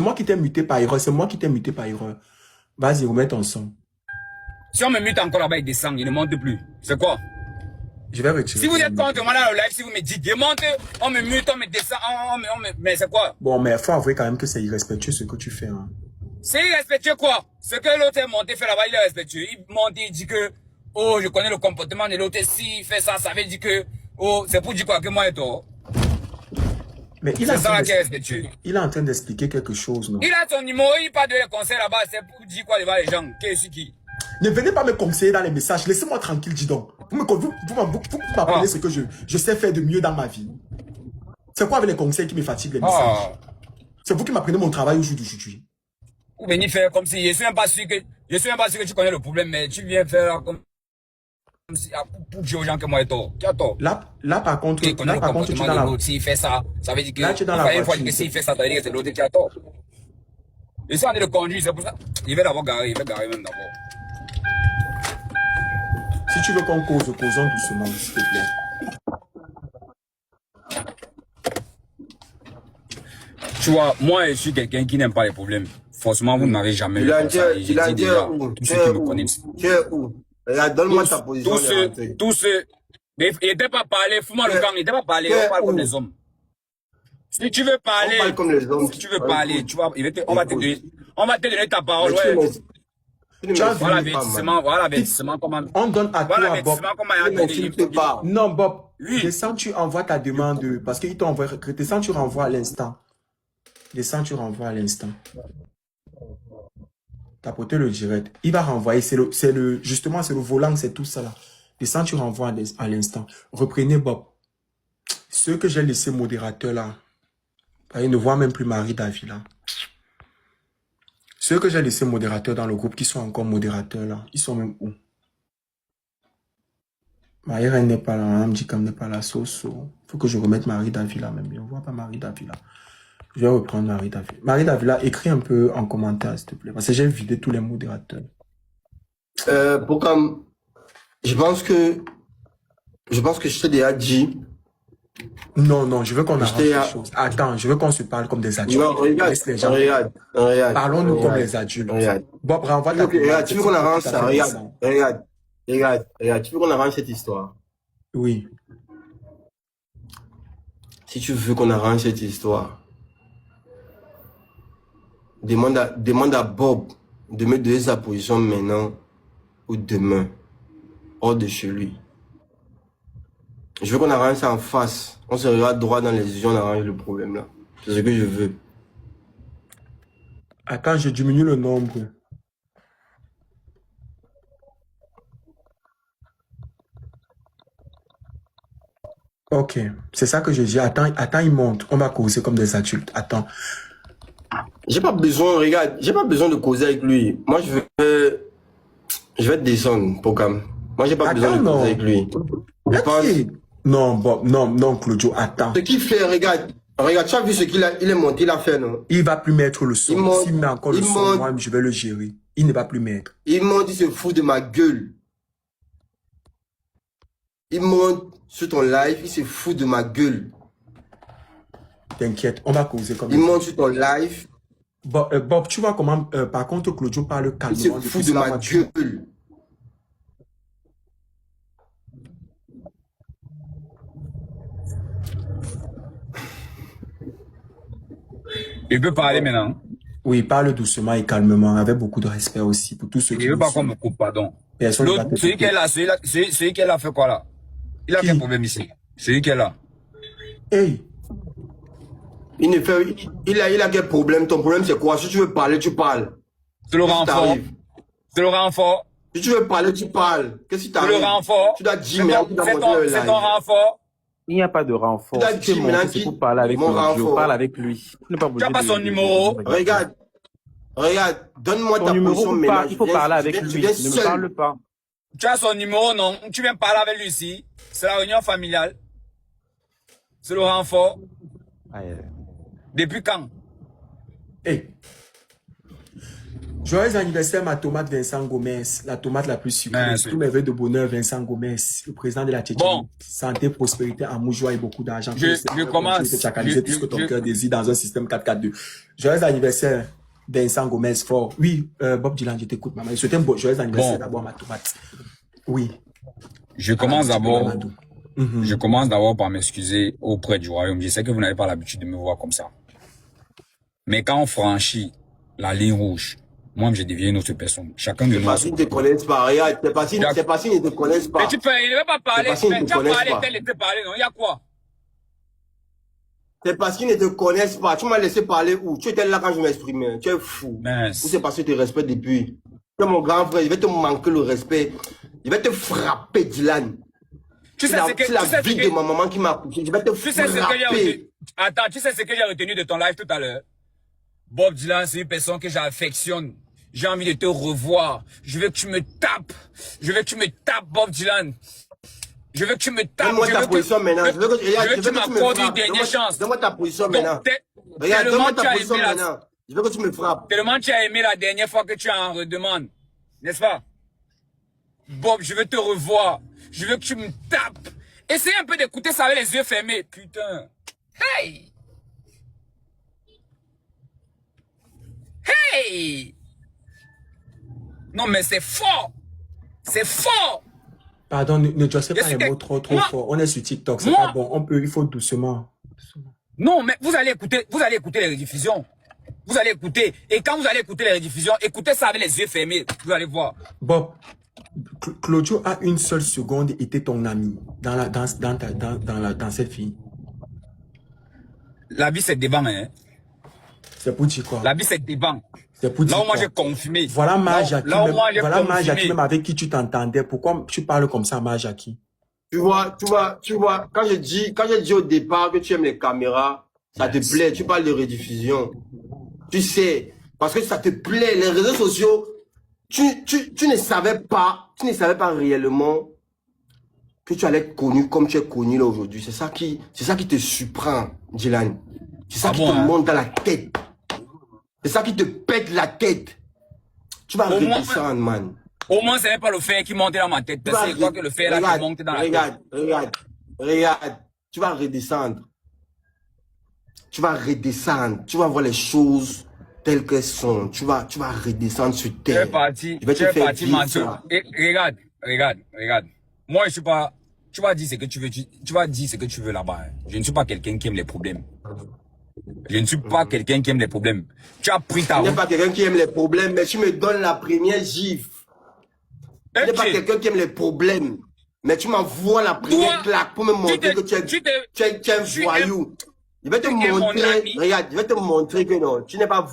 moi qui t'ai muté par erreur. C'est moi qui t'ai muté par erreur. Vas-y, remets ton son. Si on me mute encore là-bas, il descend, il ne monte plus. C'est quoi? Je vais retirer. Si vous êtes contre moi dans le live, si vous me dites démonte, on me mute, on me descend, mais c'est quoi? Bon, mais il faut avouer quand même que c'est irrespectueux ce que tu fais. Hein. C'est irrespectueux quoi? Ce que l'autre est monté fait là-bas, il est respectueux. Il monte, il dit que, oh, je connais le comportement de l'autre. S'il fait ça, ça veut dire que, oh, c'est pour dire quoi que moi et toi. Mais il c'est ça là qui est respectueux. Il est en train d'expliquer quelque chose, non? Il a son numéro, il parle de les conseils là-bas, c'est pour dire quoi devant les gens? Qui? Ne venez pas me conseiller dans les messages. Laissez-moi tranquille, dis donc. Vous m'apprenez ce que je sais faire de mieux dans ma vie. C'est quoi avec les conseils qui me fatiguent les messages? C'est vous qui m'apprenez mon travail au jour d'aujourd'hui. Vous venez faire comme si, je suis même pas sûr que tu connais le problème, mais tu viens faire comme si, pour dire aux gens que moi et toi. Tu as tort. Là, par contre, tu es dans la... S'il fait ça, ça veut dire que... Là, tu es dans la voiture. Une fois que s'il fait ça, ça veut dire que c'est l'autre qui a tort. Et si on est le conduit, c'est pour ça. Il va d'abord garer, il va garer même d'abord. Si tu veux qu'on cause, causons doucement, s'il te plaît. Tu vois, moi, je suis quelqu'un qui n'aime pas les problèmes. Forcément, vous ne m'avez jamais vu comme ça. Tu l'as dit où? Tu es où? Regarde, donne-moi ta position. Tous ceux... Il n'était pas parlé, fous-moi le camp, il n'était pas parlé, on parle comme les hommes. Si tu veux parler, on parle comme les hommes. Si tu veux parler, tu vois, on va te donner ta parole, ouais. Voilà l'avertissement, comment... On donne à toi, Bob. Comment non, Bob, descends, tu envoies ta demande, parce qu'il t'a envoyé, descends, tu renvoies à l'instant. Descends, tu renvoies à l'instant. Tapoter le direct. Il va renvoyer, justement, c'est le volant, c'est tout ça là. Descends, tu renvoies à l'instant. Reprenez, Bob. Ceux que j'ai laissés modérateurs là, ils ne voient même plus Marie-David là. Ceux que j'ai laissés modérateurs dans le groupe qui sont encore modérateurs là, ils sont même où? Marie-Reine n'est pas là, Mme Dikam n'est pas là, Soso. Il faut que je remette Marie-David là même. On ne voit pas Marie-David là. Je vais reprendre Marie-David. Marie-David là, écris un peu en commentaire s'il te plaît. Parce que j'ai vidé tous les modérateurs. Je pense que je t'ai déjà dit. Non, je veux qu'on arrange les choses. Attends, je veux qu'on se parle comme des adultes. Non, regarde. Parlons-nous comme les adultes. Regarde. Bob, renvoie ta regarde, tu veux qu'on arrange ça? Regarde. Tu veux qu'on arrange cette histoire? Oui. Si tu veux qu'on arrange cette histoire, demande à Bob de me donner sa position maintenant ou demain, hors de chez lui. Je veux qu'on arrange ça en face. On se regarde droit dans les yeux, on arrange le problème là. C'est ce que je veux. Attends, je diminue le nombre. Ok, c'est ça que je dis. Attends, il monte. On va causer comme des adultes. Attends. J'ai pas besoin, regarde, j'ai pas besoin de causer avec lui. Moi, je vais descendre, Pokam. Moi, j'ai pas besoin de causer avec lui. Je pense... Non, Bob, non, Claudio, attends. Ce qu'il fait, regarde, tu as vu ce qu'il a, il est monté, il a fait, non? Il va plus mettre le son. S'il met encore le son, moi, je vais le gérer. Il ne va plus mettre. Il monte, il se fout de ma gueule. Il monte sur ton live, il se fout de ma gueule. T'inquiète, on va causer comme ça. Il monte sur ton live. Bob, tu vois comment, par contre, Claudio parle calmement. Il se fout de ma gueule. Il peut parler maintenant. Oui, parle doucement et calmement, avec beaucoup de respect aussi pour tous ceux qui... Il veut pas qu'on me coupe, pardon. Celui qui est là, celui qui est là fait quoi là? Il a quel problème ici? Celui qui est là. Hey! Il a quel problème? Ton problème c'est quoi? Si tu veux parler, tu parles. C'est le renfort. C'est le renfort. Si tu veux parler, tu parles. Qu'est-ce qui t'arrive? C'est le renfort. Tu dois dire merde. C'est ton renfort. Il n'y a pas de renfort. Tu c'est pour parler avec lui. Je parle avec lui. Tu n'as pas son numéro. Regarde, donne-moi ta position maintenant. Il faut parler avec lui. Ne me parle pas. Tu as son numéro, non? Tu viens parler avec lui ici. C'est la réunion familiale. C'est le renfort. Depuis quand? Hey. Joyeux anniversaire, ma tomate Vincent Gomez, la tomate la plus sucrée. Tous mes vœux de bonheur, Vincent Gomez, le président de la Tchétchénie. Bon. Santé, prospérité, amour, joie et beaucoup d'argent. Je commence. Tu chacaliser tout ce que ton cœur désire dans un système 4-4-2. Joyeux anniversaire, Vincent Gomez, fort. Oui, Bob Dylan, je t'écoute, maman. Je souhaite un joyeux anniversaire d'abord, ma tomate. Oui. Je commence d'abord par m'excuser auprès du royaume. Je sais que vous n'avez pas l'habitude de me voir comme ça. Mais quand on franchit la ligne rouge, moi, je deviens une autre personne. Chacun de nous. C'est parce qu'ils ne te connaissent pas. Regarde, c'est parce qu'ils ne te connaissent pas. Mais il ne veut pas parler. Tu as parlé, tel était parlé, non? Il y a quoi? C'est parce qu'ils ne te connaissent pas. Tu m'as laissé parler où? Tu étais là quand je m'exprimais. Tu es fou. Ou c'est parce que tu te respectes depuis. Tu es mon grand frère, je vais te manquer le respect. Je vais te frapper, Dylan. Tu sais ce que la vie de ma maman qui m'a accouché. Je vais te frapper. Attends, tu sais ce que j'ai retenu de ton live tout à l'heure? Bob Dylan, c'est une personne que j'affectionne. J'ai envie de te revoir. Je veux que tu me tapes. Je veux que tu me tapes, Bob Dylan. Je veux que tu me tapes. Donne-moi ta position maintenant. Je veux que tu m'accordes une dernière chance. Donne-moi ta position maintenant. Regarde, donne-moi ta position maintenant. Je veux que tu me frappes. Tellement tu as aimé la dernière fois que tu en redemandes. N'est-ce pas? Bob, je veux te revoir. Je veux que tu me tapes. Essaye un peu d'écouter ça avec les yeux fermés. Putain. Hey! Hey! Non, mais c'est fort! C'est fort! Pardon, ne jossez pas les mots trop fort. On est sur TikTok, c'est pas bon. Il faut doucement. Non, mais vous allez écouter les rediffusions. Vous allez écouter. Et quand vous allez écouter les rediffusions, écoutez ça avec les yeux fermés. Vous allez voir. Bob, Claudio a une seule seconde été ton ami dans cette vie. La vie, c'est devant, hein. C'est pour dire quoi? La vie, c'est devant. C'est pour dire là où moi j'ai confirmé. Voilà Majaki, même avec qui tu t'entendais. Pourquoi tu parles comme ça, Majaki? Tu vois, quand j'ai dit au départ que tu aimes les caméras, ça te plaît, tu parles de rediffusion. Tu sais, parce que ça te plaît, les réseaux sociaux, tu ne savais pas réellement que tu allais être connu comme tu es connu là aujourd'hui. C'est ça qui te surprend, Dylan. C'est ça qui te monte dans la tête. C'est ça qui te pète la tête. Tu vas redescendre, man. Au moins, ce n'est pas le fer qui monte dans ma tête. C'est quoi que le fer là qui monte dans la tête. Regarde. Tu vas redescendre. Tu vas redescendre. Tu vas voir les choses telles qu'elles sont. Tu vas redescendre sur terre. Tu es parti, mentir. Regarde. Moi, je suis pas... Tu vas dire ce que tu veux. Tu vas dire ce que tu veux là-bas. Je ne suis pas quelqu'un qui aime les problèmes. Je ne suis pas quelqu'un qui aime les problèmes. Tu as pris ta route. Tu n'es pas quelqu'un qui aime les problèmes, mais tu me donnes la première gifle. Tu n'es pas quelqu'un qui aime les problèmes, mais tu m'envoies la première claque pour me montrer que tu es un voyou. Je vais te montrer, regarde, je vais te montrer que non, tu n'es pas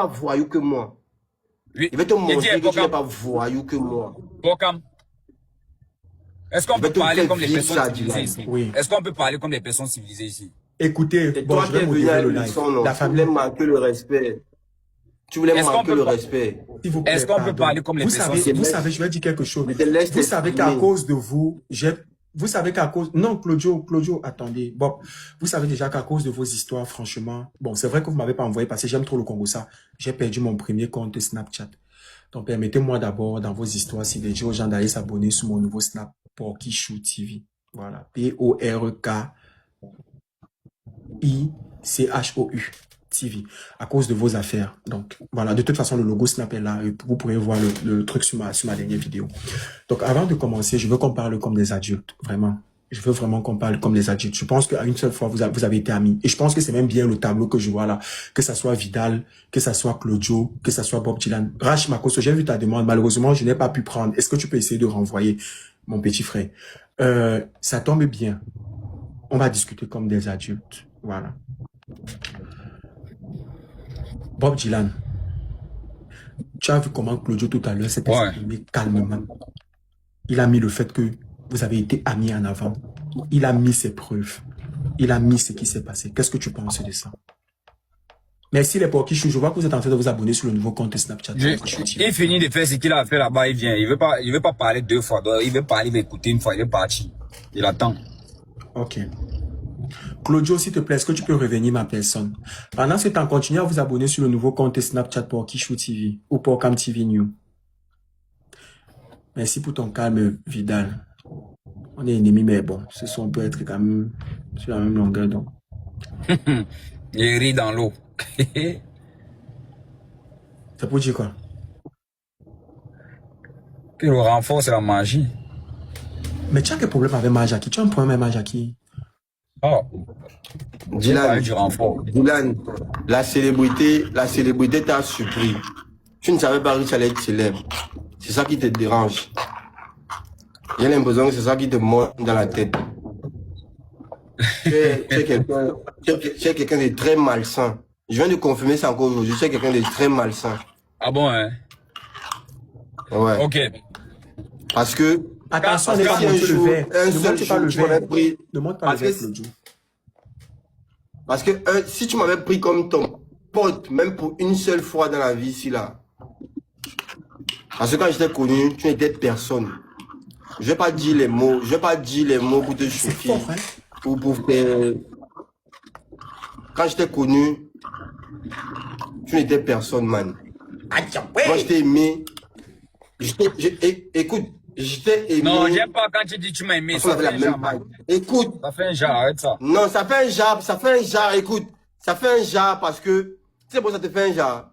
voyou que moi. Je vais te montrer que tu n'es pas voyou que moi. Est-ce qu'on peut parler comme les personnes civilisées ici? Est-ce qu'on peut parler comme les personnes civilisées ici? Écoutez, bon, je vais modérer le live. La famille manque le respect. Tu voulais manquer le respect. Est-ce qu'on peut parler comme les personnes civilisées? Vous savez, je vais dire quelque chose. Vous savez qu'à cause de vous, non, Claudio, attendez. Bon, vous savez déjà qu'à cause de vos histoires, franchement, bon, c'est vrai que vous ne m'avez pas envoyé parce que j'aime trop le Congo ça. J'ai perdu mon premier compte Snapchat. Donc, permettez-moi d'abord, dans vos histoires, si les gens aux gens d'aller s'abonner sur mon nouveau Snap, Porkychou TV. Voilà. PORKICHOU TV. À cause de vos affaires. Donc, voilà. De toute façon, le logo Snap est là. Et vous pourrez voir le truc sur ma dernière vidéo. Donc, avant de commencer, je veux qu'on parle comme des adultes. Vraiment. Je veux vraiment qu'on parle comme des adultes. Je pense qu'à une seule fois, vous avez été amis. Et je pense que c'est même bien le tableau que je vois là. Que ça soit Vidal, que ça soit Claudio, que ça soit Bob Dylan. Rach Makoso, j'ai vu ta demande. Malheureusement, je n'ai pas pu prendre. Est-ce que tu peux essayer de renvoyer mon petit frère? Ça tombe bien. On va discuter comme des adultes. Voilà. Bob Dylan. Tu as vu comment Claudio tout à l'heure s'est exprimé calmement. Il a mis le fait que vous avez été amis en avant. Il a mis ses preuves. Il a mis ce qui s'est passé. Qu'est-ce que tu penses de ça? Merci les Porkychou. Je vois que vous êtes en train de vous abonner sur le nouveau compte Snapchat. Il finit de faire ce qu'il a fait là-bas, il vient. Il veut pas parler deux fois. Il veut parler, il veut écouter une fois, il est parti. Il attend. Ok. Claudio, s'il te plaît, est-ce que tu peux revenir ma personne? Pendant ce temps, continuez à vous abonner sur le nouveau compte Snapchat pour Kichou TV ou pour Cam TV New. Merci pour ton calme, Vidal. On est ennemis, mais bon, ce son peut être quand même sur la même longueur donc. Il rit dans l'eau. C'est pour dire quoi? Que le renfort, c'est la magie. Mais tu as quel problème avec Majaki? Tu as un problème avec Majaki? Oh. Dylan, Du renfort. Dylan, la célébrité t'a surpris. Tu ne savais pas que tu allais être célèbre. C'est ça qui te dérange. J'ai l'impression que c'est ça qui te monte dans la tête. Tu es quelqu'un de très malsain. Je viens de confirmer ça encore aujourd'hui. Tu es quelqu'un de très malsain. Ah bon, hein? Ouais. Ok. Parce que... Attention, ne si un jour, un seul jour, tu m'avais pris... Ne montre pas le verre, Claudio. Parce que si tu m'avais pris comme ton pote, même pour une seule fois dans la vie ici, là. Parce que quand j'étais connu, tu n'étais personne. Je vais pas dire les mots, pour te choquer. Fort, hein? Ou pour faire... Quand j'étais connu, tu n'étais personne, man. Moi, je t'ai aimé. Écoute, je t'ai aimé. Non, j'aime pas quand tu dis tu m'as aimé. Ça fait un genre, man. Écoute. Ça fait un genre, arrête ça. Non, ça fait un genre, écoute. Ça fait un genre parce que... Tu sais pourquoi ça te fait un genre?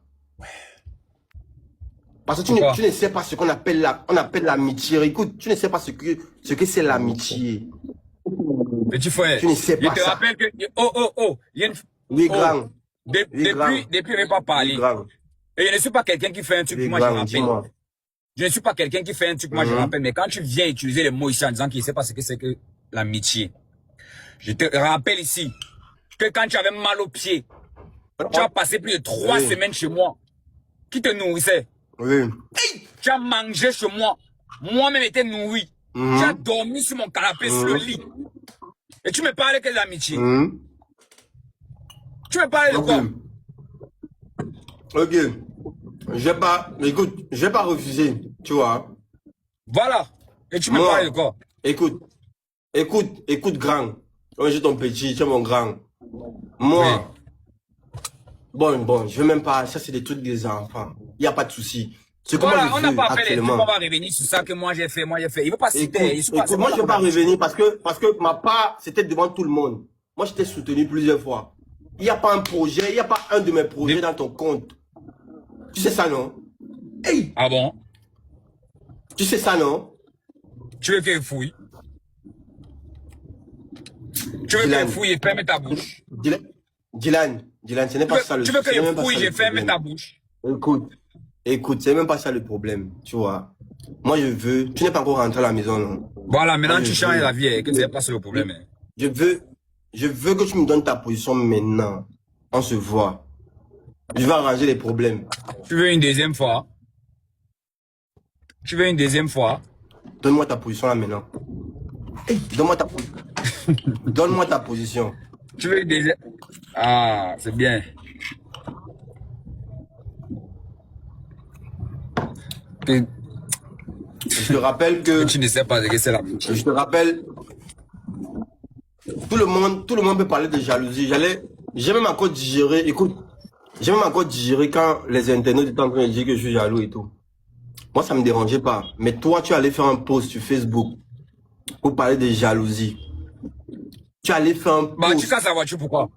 Parce que tu ne sais pas ce qu'on appelle l'amitié. Écoute, tu ne sais pas ce que c'est l'amitié. Petit frère, tu ne sais pas je te ça. rappelle que... Oh, il y a une... Oui, grand. Depuis, je n'ai pas parlé. Et je ne suis pas quelqu'un qui fait un truc, moi je rappelle. Je ne suis pas quelqu'un qui fait un truc, moi je rappelle. Mais quand tu viens utiliser les mots ici en disant qu'il ne sait pas ce que c'est que l'amitié, je te rappelle ici que quand tu avais mal au pied, tu as passé plus de 3 semaines chez moi. Qui te nourrissait? Oui. Tu as mangé chez moi. Moi-même j'étais nourri. Tu as dormi sur mon canapé, sur le lit. Et tu me parlais que d'amitié. Tu me parlais de quoi? Ok. Écoute, je vais pas refuser, tu vois. Voilà. Et tu me parles de quoi? Écoute, grand. Moi, j'ai ton petit, tu es mon grand. Moi, bon, je veux même pas, ça c'est des trucs des enfants. Il n'y a pas de souci. Voilà, on n'a pas fait les trucs, on va revenir sur ça que moi j'ai fait. Il veut pas citer. Écoute, moi je ne vais pas revenir parce que ma part, c'était devant tout le monde. Moi, je t'ai soutenu plusieurs fois. Il n'y a pas un projet, il n'y a pas un de mes projets dans ton compte. Tu sais ça, non? Hey. Ah bon? Tu sais ça, non? Tu veux que je fouille? Tu veux que je fouille et ferme ta bouche? Dylan, ce n'est pas ça le problème. Tu veux que je fouille et ferme ta bouche? Écoute, c'est même pas ça le problème, tu vois. Moi, je veux... Tu n'es pas encore rentré à la maison, non? Voilà, maintenant tu changes la vie et que ce n'est pas ça le problème. Je veux que tu me donnes ta position maintenant. On se voit. Je vais arranger les problèmes. Tu veux une deuxième fois? Tu veux une deuxième fois? Donne-moi ta position là maintenant. Donne-moi ta position. Tu veux une deuxième... Ah, c'est bien. Je te rappelle que... Tu ne sais pas ce que c'est la... Je te rappelle... Tout le monde peut parler de jalousie. J'ai même encore digéré... Écoute, j'ai même encore digéré quand les internautes étaient en train de dire que je suis jaloux et tout. Moi, ça me dérangeait pas. Mais toi, tu allais faire un post sur Facebook pour parler de jalousie. Tu allais faire un post... Bah, tu casses la voiture, pourquoi?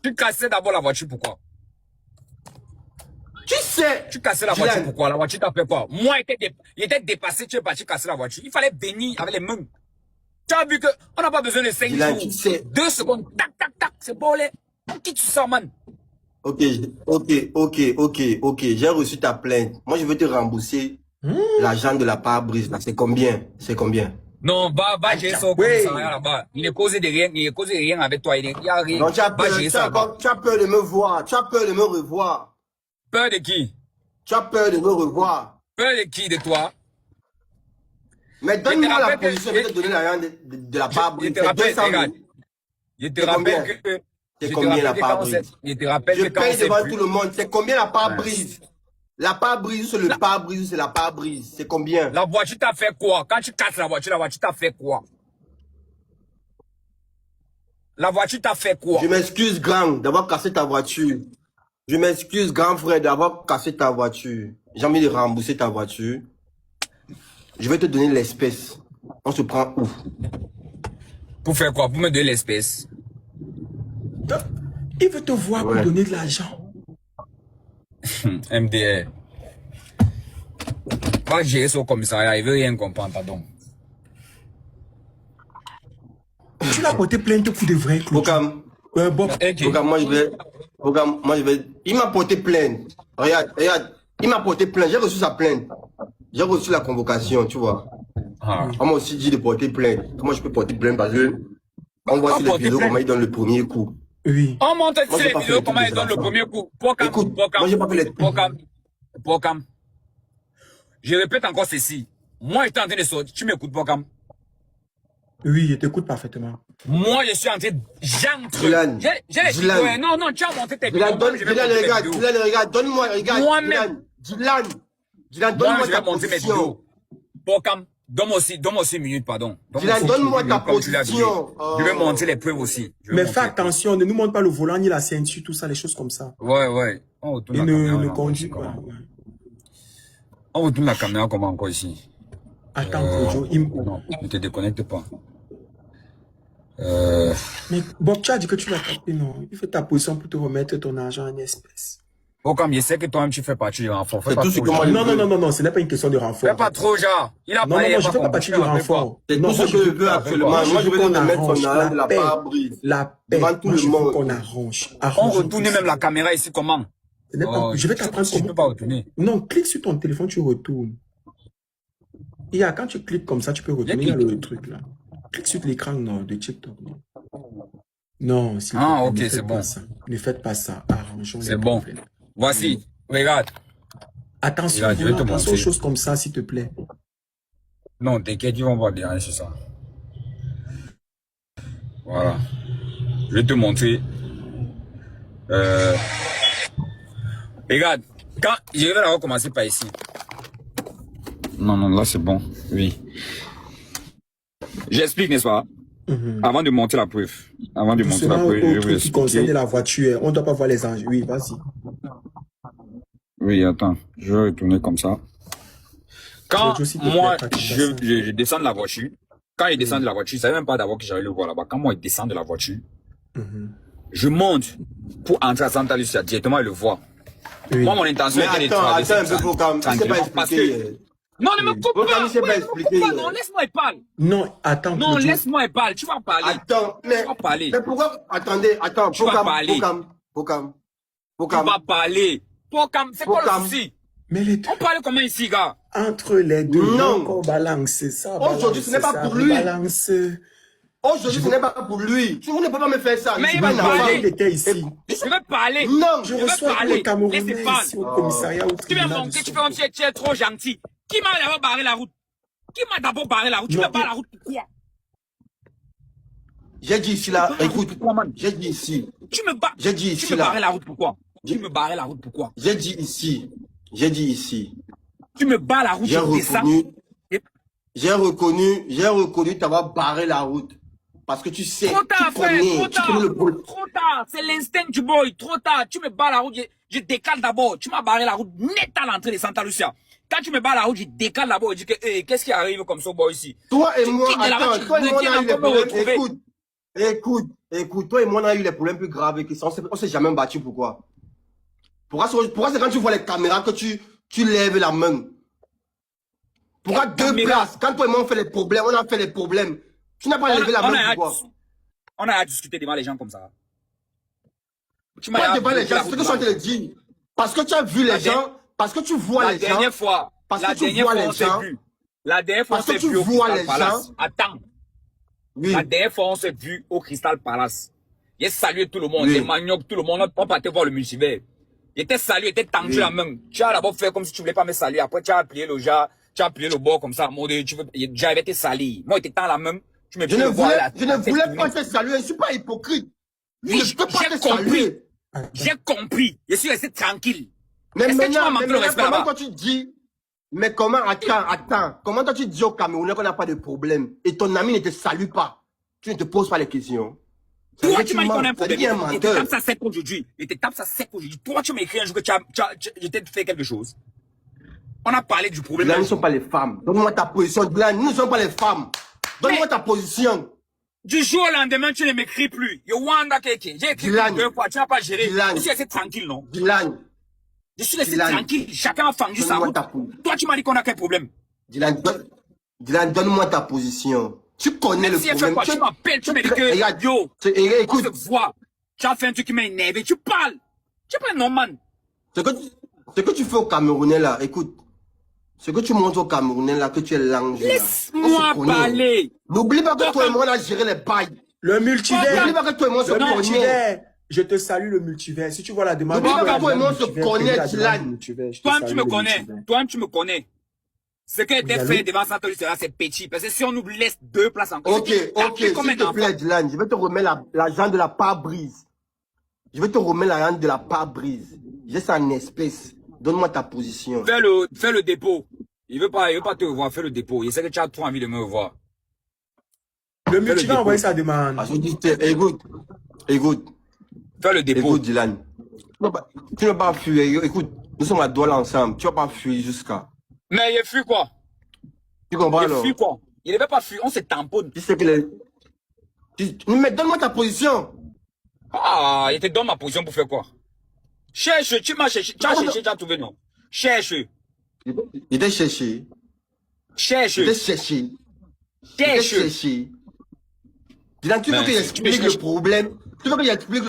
Tu cassais d'abord la voiture, pourquoi? Tu sais... Tu cassais la voiture, pourquoi? La voiture t'a fait quoi? Moi, il était dépassé, tu es parti casser la voiture. Il fallait venir avec les mains. Tu as vu que on n'a pas besoin de 5 jours. Tu sais... 2 secondes, tac, tac, tac, c'est bon, les... Qui tu sors, man? Ok. J'ai reçu ta plainte. Moi, je veux te rembourser l'argent de la part brise. C'est combien? Non, va gérer ça au commissariat là-bas. Il ne cause de rien avec toi. Il n'y a rien. Non, tu as peur de me voir. Tu as peur de me revoir. Peur de qui? Tu as peur de me revoir. Peur de qui, de toi? Mais donne-moi la position de te donner l'argent de la part brise. Je te rappelle que... C'est combien la part brise? Je te rappelle que quand paye devant tout le monde. C'est combien la part brise? La part brise, c'est le part brise, c'est la part brise. C'est combien? La voiture t'a fait quoi? Quand tu casses la voiture t'a fait quoi? La voiture t'a fait quoi? Je m'excuse, grand, d'avoir cassé ta voiture. Je m'excuse, grand frère, d'avoir cassé ta voiture. J'ai envie de rembourser ta voiture. Je vais te donner l'espèce. On se prend où? Pour faire quoi? Pour me donner l'espèce? Il veut te voir pour donner de l'argent. MDR. Va gérer son commissariat, il veut rien comprendre, pardon. Tu l'as porté plainte pour de vrai, Claude. Bokam. Bob. Bokam, moi je vais. Il m'a porté plainte. Regarde. Il m'a porté plainte. J'ai reçu sa plainte. J'ai reçu la convocation, tu vois. Ah. On m'a aussi dit de porter plainte. Comment je peux porter plainte parce que on voit sur les vidéos comment il donne le premier coup. Oui. On monte sur les vidéos comment il donne le premier coup. Écoute, moi j'ai pas fait les... Bokam. Je répète encore ceci. Moi, j'étais en train de sortir. Tu m'écoutes, Bokam? Oui, je t'écoute parfaitement. Moi, je suis en train de... J'entre. Dylan. J'ai les vidéos. Non, tu as monté tes vidéos. Dylan, regarde. Donne-moi, regarde. Moi-même. Dylan, Moi, donne-moi je ta vais monter mes position. vidéos. Bokam, donne-moi aussi une minute, pardon. Dylan, donne-moi ta position. Je vais monter les preuves aussi. Mais fais attention, ne nous montre pas le volant, ni la ceinture, tout ça, les choses comme ça. Ouais. Et ne conduis pas. Ouais. On retourne la caméra comment encore ici? Attends, Kojo. Non, ne te déconnecte pas. Mais Bob, tu as dit que tu l'as tapé, non? Il fait ta position pour te remettre ton argent en espèces. Bokam, je sais que toi-même tu fais partie du renfort. C'est tout ce que moi Non, ce n'est pas une question de renfort. Fais pas trop, genre. Il a Non, je ne fais pas partie du renfort. C'est tout ce que je veux actuellement. Moi, je veux me mettre son argent de la pare-brise. La paix. Devant tout le monde. Qu'on arrange. On retourne même la caméra ici, comment? Je vais t'apprendre comment. Je peux pas retourner. Non, clique sur ton téléphone, tu retournes. Quand tu cliques comme ça, tu peux retourner. Il y a le truc là. Clique sur l'écran de TikTok. Non, s'il Ah, te plaît, ok, c'est bon. Ne faites pas ça. Arrangeons. C'est bon. Voici, regarde. Attention, je vais te attention aux montrer. choses comme ça, s'il te plaît. Non, t'inquiète, ils vont voir derrière sur ça. Voilà. Je vais te montrer. Regarde, quand je vais d'abord commencer par ici. Non, là c'est bon. Oui. J'explique, n'est-ce pas? Avant de monter la preuve. Je vais vous qui concerne expliquer. la voiture, on ne doit pas voir les anges. Oui, vas-y. Oui, attends, je vais retourner comme ça. Quand moi, je descends de la voiture, quand il descend de la voiture, je ne savais même pas d'abord que j'allais le voir là-bas. Quand moi, il descend de la voiture, je monte pour entrer à Santa Lucia directement et le voir. Oui. Moi, mon intention était de traverser attends un peu, Bokam. Il s'est pas expliqué. Non, ne me coupe Bokam, pas. il s'est pas expliqué. Non, laisse-moi y parler. Non, attends. Non, Claudio. laisse-moi y parler. Tu vas parler. Attends, mais... Tu vas parler. Mais pourquoi... Attendez, attends. Tu vas parler. Bokam. Tu vas parler. Bokam, c'est quoi le souci? Mais les On parle comment ici, gars? entre les deux, Non. on balance ça. Aujourd'hui, ce n'est pas pour lui. Balance. Aujourd'hui, ce n'est pas pour lui. Tu ne peux pas me faire ça. Mais Je suis il pas va un enfant. parler. Il était ici. Je veux parler. Non, Je veux reçois parler. le Camerounais Laissez parler. ici au commissariat, au Tu veux tribunal. monter, tu fais comme si tu es trop gentil. Qui m'a d'abord barré la route? Qui m'a d'abord barré la route? Tu Non, me barres la route pourquoi? J'ai dit ici, là. Écoute, Pourquoi, man? j'ai dit ici. Tu me barres. J'ai dit Tu ici, me barrais là. la route pourquoi? Tu me barrais la route pourquoi? J'ai dit ici. J'ai dit ici. Tu me barres la route, J'ai je descends. reconnu t'avoir barré la route. Parce que tu sais, Trop tard, tu frère, connais, trop tu connais le tard. problème. Trop tard. C'est l'instinct du boy. Trop tard. Tu me barres la route, je décale d'abord. Tu m'as barré la route net à l'entrée de Santa Lucia. Quand tu me barres la route, je décale d'abord. Je dis que, qu'est-ce qui arrive comme ça, boy, ici? Toi et moi, quittes de là-bas, attends, tu toi et moi, on a reviens eu les encore me problèmes. retrouver. Écoute, toi et moi, on a eu les problèmes plus graves que ça. On s'est jamais battu, pourquoi? Pourquoi c'est quand tu vois les caméras que tu lèves la main? Pourquoi deux places? Quand toi et moi, on fait les problèmes, on a fait les problèmes. Tu n'as pas levé la main, pourquoi? On a discuté devant les gens comme ça. Tu Pas devant les gens, c'est ce que je suis en train de dire. Parce que tu as vu les gens, parce que tu vois les gens. La dernière fois, parce que tu vois les gens. La dernière fois, on s'est vu au Crystal Palace. Attends. Oui. La dernière fois, on s'est vu au Crystal Palace. J'ai salué tout le monde, Oui. les maniocs, tout le monde. On partait voir le multivers. Il était salué, il était tendu Oui. la main. Tu as d'abord fait comme si tu voulais pas me saluer. Après, tu as plié le jas, tu as plié le bord comme ça. J'avais été sali. Moi, j'étais dans la main. Tu me Je ne voulais pas te saluer, je ne suis pas hypocrite. Oui, je ne peux pas j'ai te saluer. J'ai compris. Je suis resté tranquille. Mais Est-ce que tu m'as maintenant, manqué le respect comment là-bas? toi tu dis, mais comment, attends, comment toi tu dis au Camerounais qu'on n'a pas de problème et ton ami ne te salue pas, tu ne te poses pas les questions. Toi, tu m'as dit qu'on a un Ça dit problème. un Et tu menteur. tapes ça sec aujourd'hui. Et tu tapes ça sec aujourd'hui. Toi, tu m'as écrit un jour que je t'ai fait quelque chose. On a parlé du problème. Dylan, nous ne sommes pas les femmes. Donne-moi ta position. Dylan, nous ne sommes pas les femmes. Donne-moi ta position. Du jour au lendemain, tu ne m'écris plus. Yo, Wanda Keke. J'ai écrit Dylan. 2 fois. Tu n'as pas géré. Dylan. Je suis resté tranquille, non? Dylan, Je suis resté Dylan. tranquille. Chacun a fendu sa Donne-moi route. ta position. Toi, tu m'as dit qu'on a quel problème? Dylan, donne-moi ta position. Tu connais le Si elle problème. fait quoi? Tu m'appelles, tu me dis que, Regarde, yo, on écoute, se voit. Tu as fait un truc qui m'a énervé. Tu parles. Tu es pas un normal. ce que tu fais au Camerounais là, écoute. Ce que tu montres au Camerounais là, que tu es l'ange. Laisse-moi parler. N'oublie pas que toi et moi on a géré les bails. Le multivers. N'oublie pas que toi et moi on se Le connaît. multivers. Je te salue le multivers. Si tu vois la demande. N'oublie pas de que toi et moi on se multivers, connaît, la demande Dylan. du multivers, je te Toi-même, salue tu me le connais. multivers. Toi-même, tu me connais. Ce qui a été Vous fait allez- devant Santoli, c'est petit. Parce que si on nous laisse 2 places encore. Ok, s'il te plaît, Dylan, je vais te remettre l'argent de la pare-brise. Je vais te remettre l'argent de la pare-brise. J'ai ça en espèces. Donne-moi ta position. Fais le dépôt. Il veut pas te revoir. Fais le dépôt. Il sait que tu as trop envie de me revoir. Le multivers a envoyé sa demande. Ah, je dis, écoute. Fais le dépôt. Écoute, Dylan. Tu ne vas pas fuir. Écoute, nous sommes à Douala ensemble. Tu ne vas pas fuir jusqu'à. Mais il fuit quoi? Tu comprends Il alors? fuit quoi? Il ne veut pas fuir. On se tamponne. Tu sais que les. Mais donne-moi ta position. Ah, il te donne ma position pour faire quoi? Cherche. Tu m'as cherché. Tu as cherché, tu as trouvé, non? Cherche. Il t'a cherché. Cherche. Il t'a cherché. Il t'a Cherche. cherché. Dylan, tu veux Mais que tu me j'explique cherches. le problème? Tu veux que j'explique